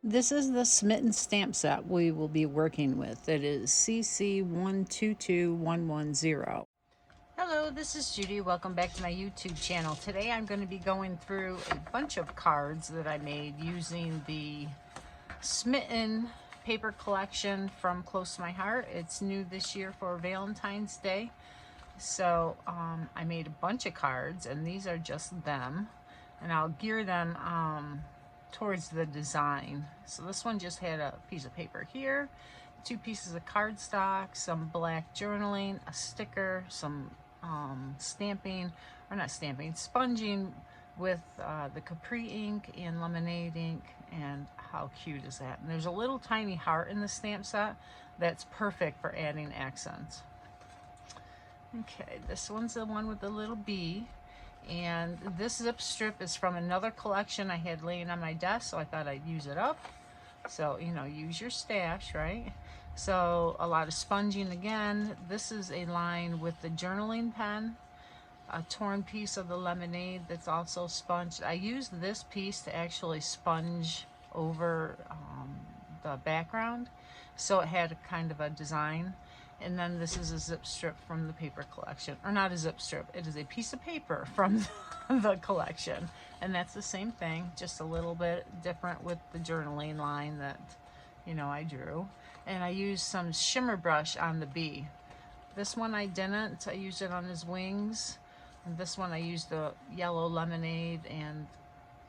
This is the Smitten stamp set we will be working with. It is CC122110. Hello, this is Judy. Welcome back to my YouTube channel. Today I'm going to be going through a bunch of cards that I made using the Smitten paper collection from Close to My Heart. It's new this year for Valentine's Day. So I made a bunch of cards, and these are just them. And I'll gear them towards the design. So this one just had a piece of paper here, 2 pieces of cardstock, some black journaling, a sticker, some stamping, or not stamping, sponging with the Capri ink and lemonade ink. And how cute is that? And there's a little tiny heart in the stamp set that's perfect for adding accents. Okay, this one's the one with the little bee. And this zip strip is from another collection I had laying on my desk, so I thought I'd use it up. So, you know, use your stash, right? So a lot of sponging again. This is a line with the journaling pen, a torn piece of the lemonade that's also sponged. I used this piece to actually sponge over the background, so it had a kind of a design. And then this is a zip strip from the paper collection, or not a zip strip, it is a piece of paper from the collection. And that's the same thing, just a little bit different with the journaling line that, you know, I drew. And I used some shimmer brush on the bee. This one I didn't, I used it on his wings. And this one I used the yellow lemonade and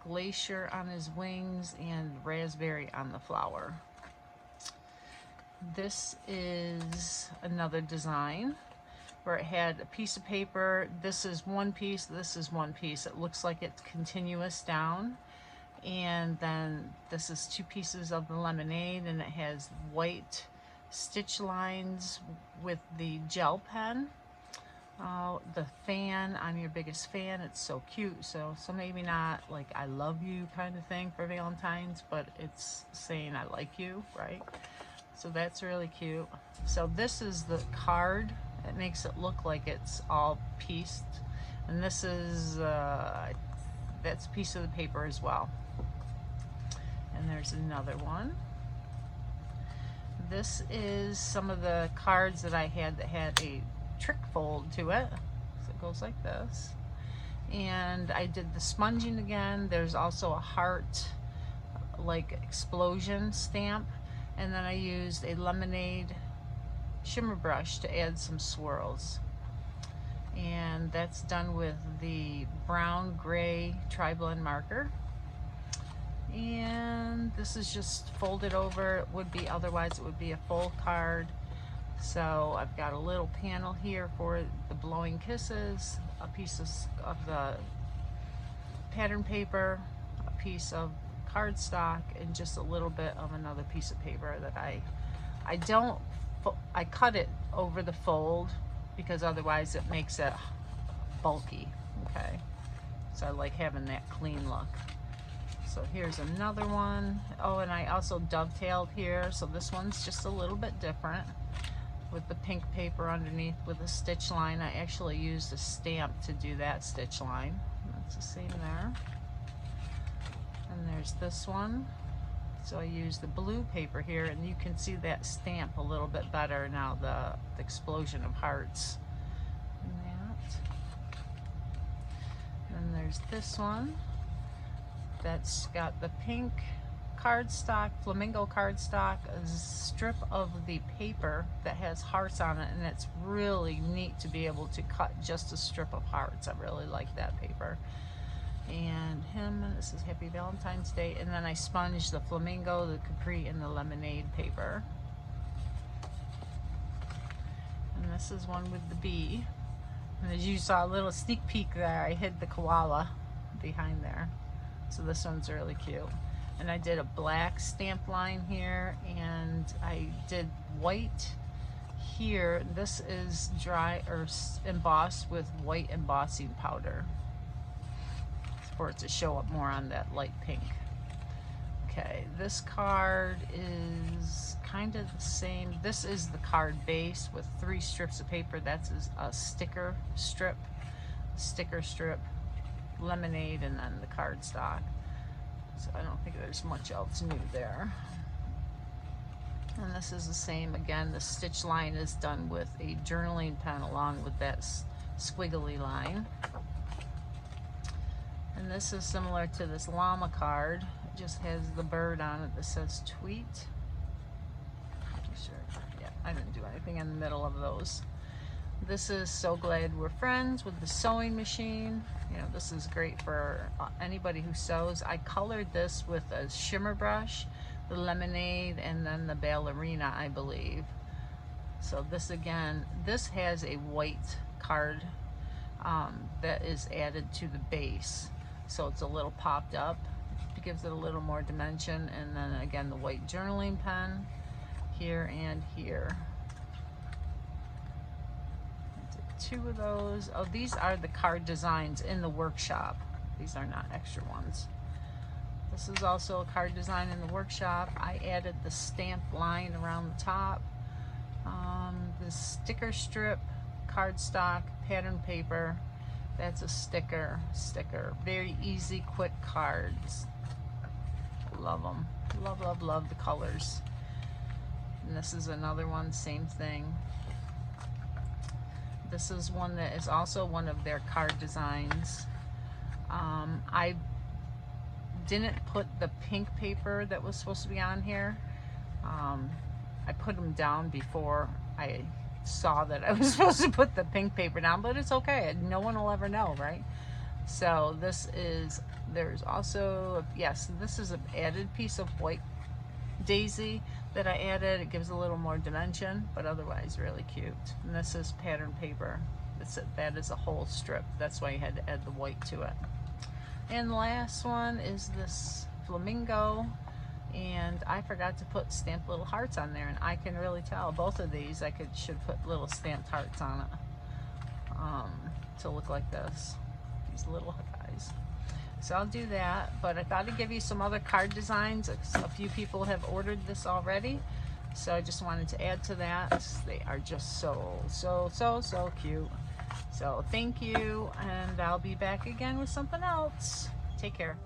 glacier on his wings and raspberry on the flower. This is another design where it had a piece of paper. This is one piece, this is one piece. It looks like it's continuous down. And then this is 2 pieces of the lemonade, and it has white stitch lines with the gel pen. The fan, I'm your biggest fan. It's so cute. So maybe not like I love you kind of thing for Valentine's, but it's saying I like you, right? So that's really cute. So this is the card. It makes it look like it's all pieced. And this is, that's a piece of the paper as well. And there's another one. This is some of the cards that I had that had a trick fold to it. So it goes like this. And I did the sponging again. There's also a heart, like explosion stamp. And then I used a lemonade shimmer brush to add some swirls. And that's done with the brown gray tri-blend marker. And this is just folded over. It would be, otherwise it would be a full card. So I've got a little panel here for the blowing kisses, a piece of the pattern paper, a piece of cardstock, and just a little bit of another piece of paper that I cut it over the fold because otherwise it makes it bulky. Okay, so I like having that clean look. So here's another one. Oh, and I also dovetailed here, so this one's just a little bit different with the pink paper underneath with a stitch line. I actually used a stamp to do that stitch line. That's the same there. And there's this one. So I used the blue paper here, and you can see that stamp a little bit better now, the explosion of hearts. And that. And there's this one that's got the pink cardstock, flamingo cardstock, a strip of the paper that has hearts on it, and it's really neat to be able to cut just a strip of hearts. I really like that paper. And him, this is Happy Valentine's Day. And then I sponged the flamingo, the capri, and the lemonade paper. And this is one with the bee. And as you saw, a little sneak peek there, I hid the koala behind there. So this one's really cute. And I did a black stamp line here, and I did white here. This is dry or embossed with white embossing powder for it to show up more on that light pink. Okay, this card is kind of the same. This is the card base with 3 strips of paper. That's a sticker strip, lemonade, and then the cardstock. So I don't think there's much else new there. And this is the same again. The stitch line is done with a journaling pen along with that squiggly line. And this is similar to this llama card. It just has the bird on it that says tweet. Sure. Yeah, I didn't do anything in the middle of those. This is So Glad We're Friends with the sewing machine. You know, this is great for anybody who sews. I colored this with a shimmer brush, the lemonade, and then the ballerina, I believe. So this again, this has a white card that is added to the base. So it's a little popped up. It gives it a little more dimension. And then again, the white journaling pen here and here. Two of those. Oh, these are the card designs in the workshop. These are not extra ones. This is also a card design in the workshop. I added the stamped line around the top. The sticker strip, cardstock, pattern paper. That's a sticker. Very easy, quick cards. Love them. Love, love, love the colors. And this is another one, same thing. This is one that is also one of their card designs. I didn't put the pink paper that was supposed to be on here. I put them down before I saw that I was supposed to put the pink paper down, but it's okay. No one will ever know, right? So this is, there's also, yes, this is an added piece of white daisy that I added. It gives a little more dimension, but otherwise really cute. And this is pattern paper. That is a whole strip. That's why you had to add the white to it. And the last one is this flamingo, and I forgot to put stamped little hearts on there, and I can really tell both of these I should put little stamped hearts on it to look like this, these little guys. So I'll do that, but I thought I'd give you some other card designs. A few people have ordered this already, so I just wanted to add to that. They are just so cute. So thank you, and I'll be back again with something else. Take care.